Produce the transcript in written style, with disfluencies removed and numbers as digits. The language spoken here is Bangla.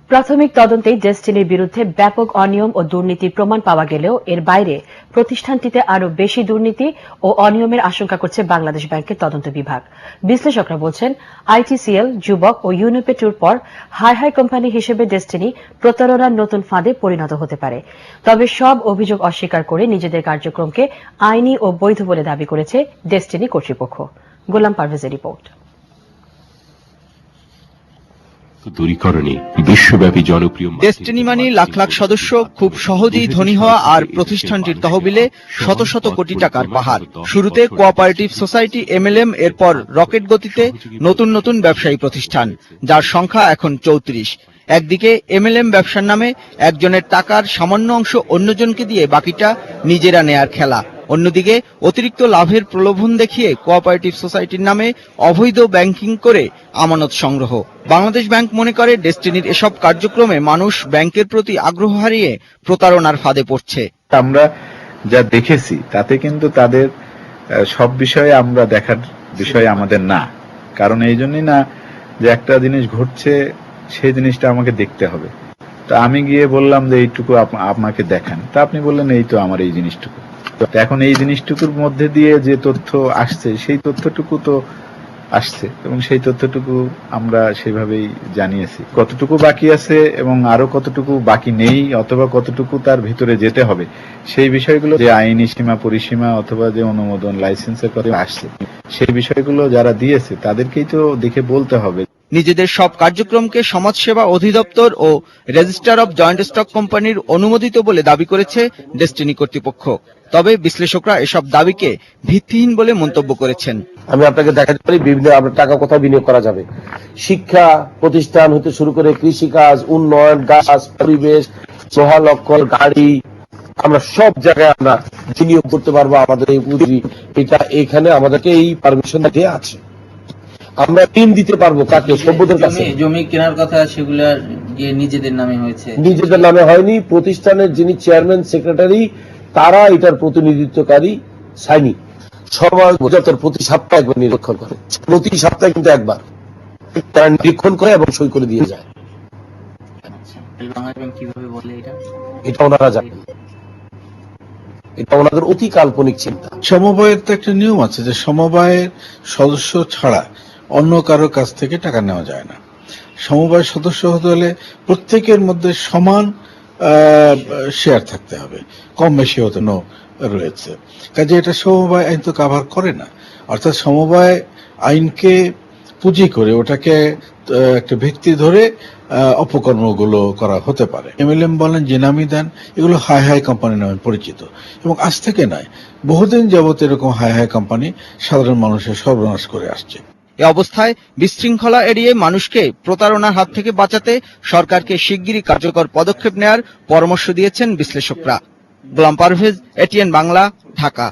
প্রাথমিক তদন্তে ডেস্টিনির বিরুদ্ধে ব্যাপক অনিয়ম ও দুর্নীতির প্রমাণ পাওয়া গেলেও এর বাইরে প্রতিষ্ঠানটিতে আরও বেশি দুর্নীতি ও অনিয়মের আশঙ্কা করছে বাংলাদেশ ব্যাংকের তদন্ত বিভাগ। বিশ্লেষকরা বলছেন, আইটিসিএল, যুবক ও ইউনিপেটুর পর হাই কোম্পানি হিসেবে ডেস্টিনি প্রতারণার নতুন ফাঁদে পরিণত হতে পারে। তবে সব অভিযোগ অস্বীকার করে নিজেদের কার্যক্রমকে আইনি ও বৈধ বলে দাবি করেছে ডেস্টিনি কর্তৃপক্ষ। গোলাম পারভেজের রিপোর্ট। দূরীকরণে বিশ্বব্যাপী জনপ্রিয় ডেস্টিনি মানি লাখ লাখ সদস্য, খুব সহজেই ধনী হওয়া আর প্রতিষ্ঠানটির তহবিলে শত শত কোটি টাকার পাহাড়। শুরুতে কোঅপারেটিভ সোসাইটি এমএলএম, এরপর রকেট গতিতে নতুন নতুন ব্যবসায়ী প্রতিষ্ঠান, যার সংখ্যা এখন ৩৪। একদিকে এমএলএম ব্যবসার নামে একজনের টাকার সামান্য অংশ অন্যজনকে দিয়ে বাকিটা নিজেরা নেয়ার খেলা, অন্যদিকে অতিরিক্ত লাভের প্রলোভন দেখিয়ে কোঅপারেটিভ সোসাইটির নামে অবৈধ ব্যাংকিং করে আমানত সংগ্রহ। বাংলাদেশ ব্যাংক মনে করে ডেস্টিনির এসব কার্যক্রমে মানুষ ব্যাংকের প্রতি আগ্রহ হারিয়ে প্রতারণার ফাঁদে পড়ছে। আমরা যা দেখেছি তাতে কিন্তু তাদের সব বিষয়ে আমরা দেখার বিষয় আমাদের না, কারণ এই জন্যই না যে একটা জিনিস ঘটছে সেই জিনিসটা আমাকে দেখতে হবে। তা আমি গিয়ে বললাম যে এইটুকু আপনাকে দেখান, তা আপনি বললেন এই তো আমার এই জিনিসটুকু। এখন এই জিনিসটুকুর মধ্যে দিয়ে যে তথ্য আসছে সেই তথ্যটুকু তো আসছে এবং সেই তথ্যটুকু আমরা সেভাবেই জানিয়েছি। কতটুকু বাকি আছে এবং আরো কতটুকু বাকি নেই অথবা কতটুকু তার ভিতরে যেতে হবে সেই বিষয়গুলো, যে আইনি সীমা পরিসীমা অথবা যে অনুমোদন লাইসেন্সের কথা আসছে সেই বিষয়গুলো যারা দিয়েছে তাদেরকেই তো দেখে বলতে হবে। নিজেদের সব কার্যক্রমকে সমাজসেবা অধিদপ্তর ও রেজিস্ট্রার অব জয়েন্ট স্টক কোম্পানির অনুমোদিত বলে দাবি করেছে ডেস্টিনি কর্তৃপক্ষ। তবে বিশ্লেষকরা এসব দাবিকে ভিত্তিহীন বলে মন্তব্য করেছেন। আমি আপনাকে দেখাতে পারি বিভিন্ন টাকা কোথায় বিনিয়োগ করা যাবে, শিক্ষা প্রতিষ্ঠান হতে শুরু করে কৃষিকাজ, উন্নয়ন, গাছ, পরিবেশ, লোহালক্কর, গাড়ি, আমরা সব জায়গায় আমরা বিনিয়োগ করতে পারবো। আমাদের এই পুঁজি এটা এখানে আমাদেরকে এই পারমিশন দিয়ে আছে। আমরা ঋণ দিতে পারবো কাকে? সভ্যদের কাছে। জমি কেনার কথা সেগুলা নিজেদের নামে হয়েছে, নিজেদের নামে হয়নি। প্রতিষ্ঠানের যিনি চেয়ারম্যান, সেক্রেটারি, তারা এটার প্রতিনিধিত্বকারী সাইনি। সরবরাহ অধিদপ্তর প্রতি সপ্তাহে একবার নিরীক্ষণ করে, প্রতি সপ্তাহে কিন্তু একবার তারা নিরীক্ষণ করে এবং সই করে দিয়ে যায়। এটা ওনারা জানেন, এটা ওনাদের অতি কাল্পনিক চিন্তা। সমবায়ের তো একটা নিয়ম আছে যে সমবায়ের সদস্য ছাড়া অন্য কারো কাছ থেকে টাকা নেওয়া যায় না। সমবায়ের সদস্য হতে হলে প্রত্যেকের মধ্যে সমান শেয়ার থাকতে হবে, কম বেশি হতে রয়েছে। কাজে এটা সমবায় আইন তো কাভার করে না। অর্থাৎ সমবায় আইনকে পুঁজি করে ওটাকে একটা ভিত্তি ধরে অপকর্মগুলো করা হতে পারে। এমএলএম বলেন, জেনামি দেন, এগুলো হাই কোম্পানি নামে পরিচিত এবং আজ থেকে নয়, বহুদিন যাবত এরকম হাই কোম্পানি সাধারণ মানুষের সর্বনাশ করে আসছে। এ অবস্থায় বিশৃঙ্খলা এড়িয়ে মানুষকে প্রতারণার হাত থেকে বাঁচাতে সরকারকে শিগগিরই কার্যকর পদক্ষেপ নেওয়ার পরামর্শ দিয়েছেন বিশ্লেষকরা। গোলাম পারভেজ, এটিএন বাংলা, ঢাকা।